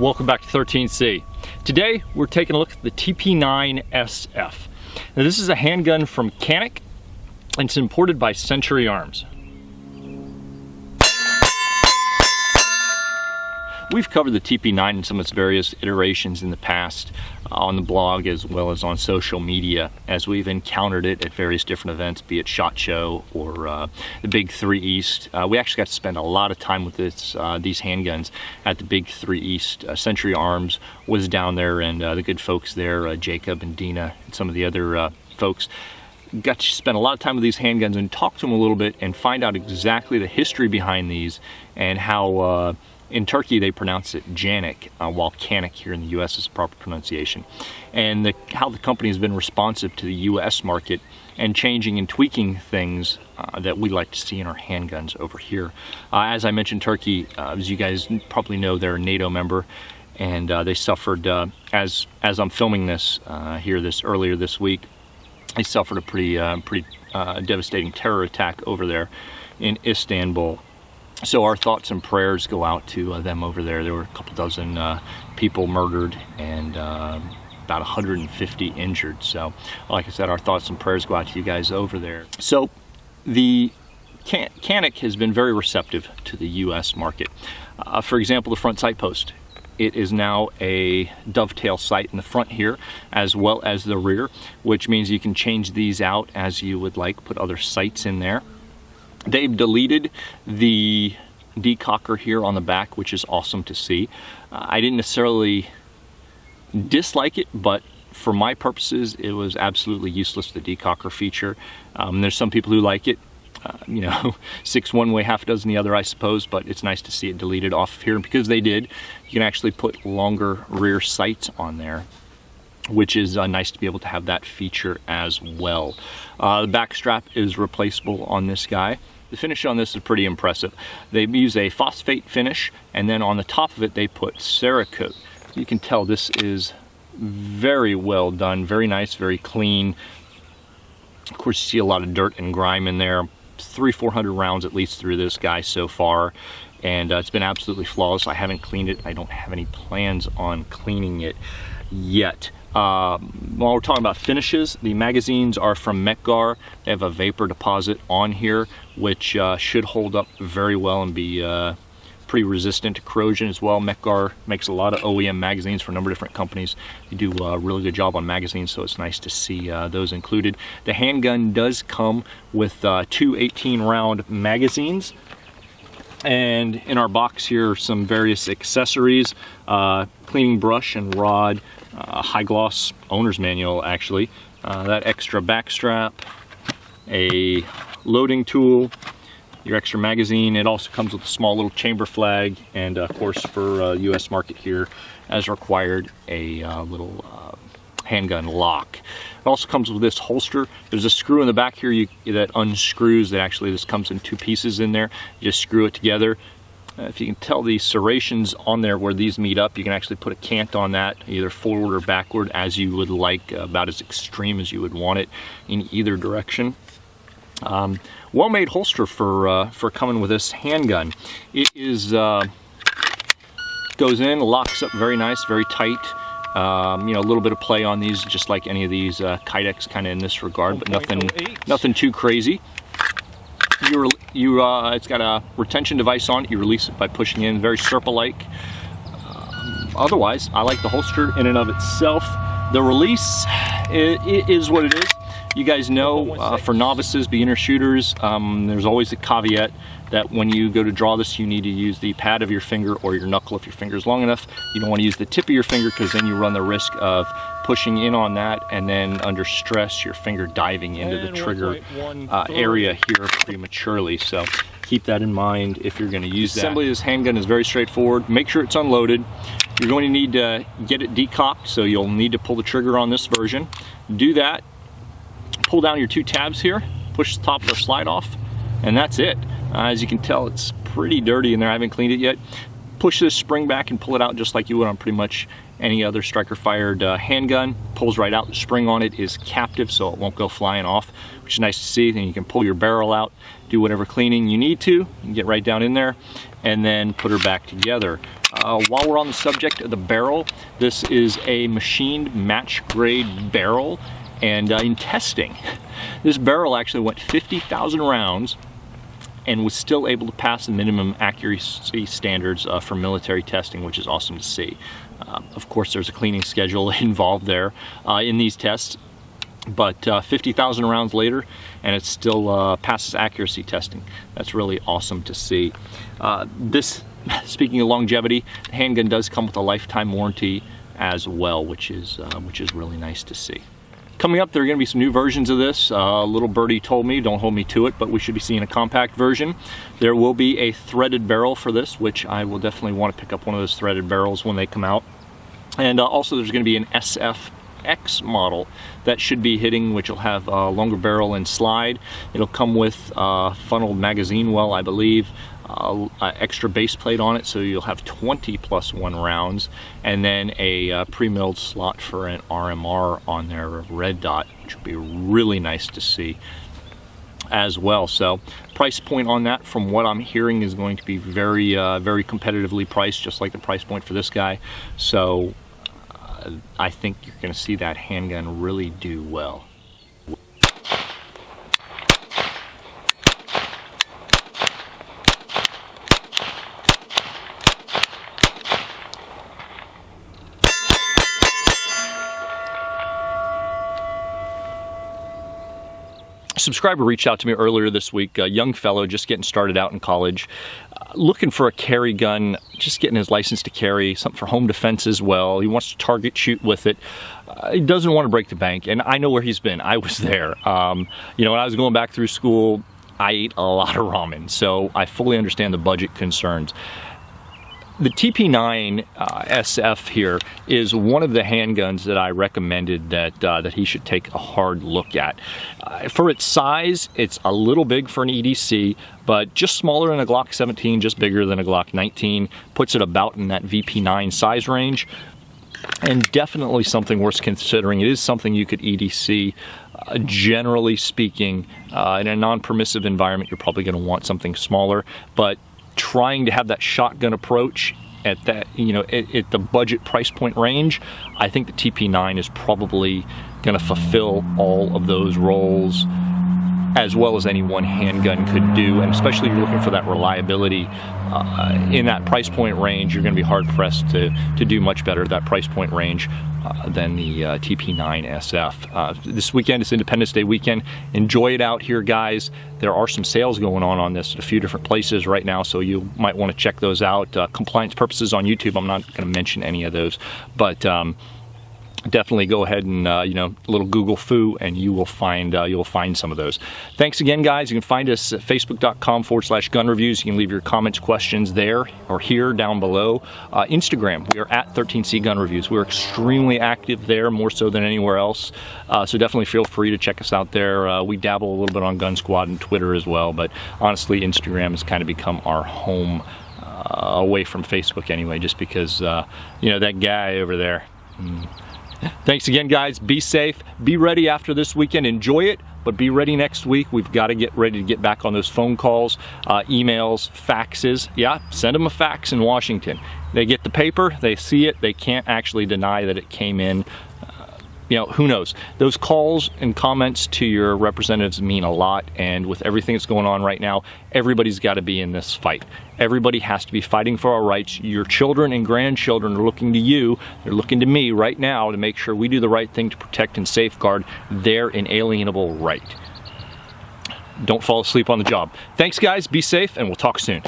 Welcome back to 13C. Today we're taking a look at the TP9SF. Now this is a handgun from Canik and it's imported by Century Arms. We've covered the TP9 in some of its various iterations in the past on the blog as well as on social media as we've encountered it at various different events, be it SHOT Show or the Big 3 East. We actually got to spend a lot of time with these handguns at the Big 3 East. Century Arms was down there, and the good folks there, Jacob and Dina and some of the other folks, got to spend a lot of time with these handguns and talk to them a little bit and find out exactly the history behind these and how in Turkey they pronounce it Canik, while Canik here in the US is the proper pronunciation. And how the company has been responsive to the US market and changing and tweaking things that we like to see in our handguns over here. As I mentioned, Turkey, as you guys probably know, they're a NATO member, and they suffered, as I'm filming this earlier this week, they suffered a pretty devastating terror attack over there in Istanbul. So our thoughts and prayers go out to them over there. There were a couple dozen people murdered and about 150 injured. So like I said, our thoughts and prayers go out to you guys over there. So the Canik has been very receptive to the US market. For example, the front sight post. It is now a dovetail sight in the front here as well as the rear, which means you can change these out as you would like, put other sights in there. They've deleted the decocker here on the back, which is awesome to see. I didn't necessarily dislike it, but for my purposes, it was absolutely useless, the decocker feature. There's some people who like it. 6 one way, half a dozen the other, I suppose, but it's nice to see it deleted off of here. And because they did, you can actually put longer rear sights on there, which is nice to be able to have that feature as well. The back strap is replaceable on this guy. The finish on this is pretty impressive. They use a phosphate finish, and then on the top of it they put Cerakote. You can tell this is very well done, very nice, very clean. Of course, you see a lot of dirt and grime in there. 300-400 rounds at least through this guy so far, and it's been absolutely flawless. I haven't cleaned it. I don't have any plans on cleaning it yet. While we're talking about finishes, the magazines are from Metgar. They have a vapor deposit on here, which should hold up very well and be pretty resistant to corrosion as well. Metgar makes a lot of OEM magazines for a number of different companies. They do a really good job on magazines, so it's nice to see those included. The handgun does come with 2 18-round magazines. And in our box here are some various accessories, cleaning brush and rod, high gloss owner's manual actually, that extra back strap, a loading tool, your extra magazine. It also comes with a small little chamber flag, and of course for US market here as required, a little handgun lock. It also comes with this holster. There's a screw in the back here that unscrews. That actually, this comes in 2 pieces in there. You just screw it together. If you can tell the serrations on there where these meet up, you can actually put a cant on that, either forward or backward as you would like, about as extreme as you would want it in either direction. Well-made holster for coming with this handgun. It is goes in, locks up very nice, very tight. A little bit of play on these, just like any of these Kydex kind of in this regard, but nothing too crazy. It's got a retention device on it. You release it by pushing in, very Serpa-like. Otherwise, I like the holster in and of itself. The release is what it is. You guys know, for novices, beginner shooters, there's always a caveat that when you go to draw this, you need to use the pad of your finger or your knuckle if your finger is long enough. You don't want to use the tip of your finger, because then you run the risk of pushing in on that and then under stress your finger diving into the trigger area here prematurely. So keep that in mind if you're going to use that. The assembly of this handgun is very straightforward. Make sure it's unloaded. You're going to need to get it decocked, so you'll need to pull the trigger on this version. Do that. Pull down your 2 tabs here, push the top of the slide off, and that's it. As you can tell, it's pretty dirty in there. I haven't cleaned it yet. Push this spring back and pull it out just like you would on pretty much any other striker-fired handgun. Pulls right out. The spring on it is captive, so it won't go flying off, which is nice to see. Then you can pull your barrel out, do whatever cleaning you need to, and get right down in there. and then put her back together. While we're on the subject of the barrel, this is a machined match grade barrel, and in testing, this barrel actually went 50,000 rounds and was still able to pass the minimum accuracy standards for military testing, which is awesome to see. Of course, there's a cleaning schedule involved there in these tests, but 50,000 rounds later, and it still passes accuracy testing. That's really awesome to see. Speaking of longevity, the handgun does come with a lifetime warranty as well, which is really nice to see. Coming up, there are going to be some new versions of this. Little birdie told me, don't hold me to it, but we should be seeing a compact version. There will be a threaded barrel for this, which I will definitely want to pick up one of those threaded barrels when they come out. And also there's going to be an SFX model that should be hitting, which will have a longer barrel and slide. It'll come with funneled magazine well, I believe, extra base plate on it, so you'll have 20+1 rounds, and then a pre-milled slot for an RMR on their red dot, which will be really nice to see as well. So price point on that, from what I'm hearing, is going to be very very competitively priced, just like the price point for this guy. So I think you're going to see that handgun really do well. Subscriber reached out to me earlier this week, a young fellow just getting started out in college, looking for a carry gun, just getting his license to carry, something for home defense as well. He wants to target shoot with it. He doesn't want to break the bank, and I know where he's been. I was there. You know, when I was going back through school, I ate a lot of ramen, so I fully understand the budget concerns. The TP9SF here is one of the handguns that I recommended that he should take a hard look at. For its size, it's a little big for an EDC, but just smaller than a Glock 17, just bigger than a Glock 19, puts it about in that VP9 size range, and definitely something worth considering. It is something you could EDC. Generally speaking, in a non-permissive environment, you're probably going to want something smaller, but trying to have that shotgun approach at that, you know, at the budget price point range, I think the TP9 is probably going to fulfill all of those roles as well as any one handgun could do. And especially if you're looking for that reliability in that price point range, you're going to be hard pressed to do much better at that price point range than the TP9SF. This weekend is Independence Day weekend. Enjoy it out here, guys. There are some sales going on this at a few different places right now, so you might want to check those out. Compliance purposes on YouTube, I'm not going to mention any of those, but definitely go ahead and you know, a little Google foo, and you will find some of those. Thanks again, guys. You can find us at facebook.com/gun reviews. You can leave your comments, questions there or here down below. Instagram, we are at 13C Gun Reviews. We're extremely active there, more so than anywhere else. So definitely feel free to check us out there. We dabble a little bit on Gun Squad and Twitter as well, but honestly, Instagram has kind of become our home away from Facebook anyway, just because you know, that guy over there. Thanks again, guys. Be safe. Be ready after this weekend. Enjoy it, but be ready next week. We've got to get ready to get back on those phone calls, emails, faxes. Yeah, send them a fax in Washington. They get the paper, they see it, they can't actually deny that it came in. You know, who knows? Those calls and comments to your representatives mean a lot, and with everything that's going on right now, everybody's got to be in this fight. Everybody has to be fighting for our rights. Your children and grandchildren are looking to you, they're looking to me right now to make sure we do the right thing to protect and safeguard their inalienable right. Don't fall asleep on the job. Thanks, guys. Be safe, and we'll talk soon.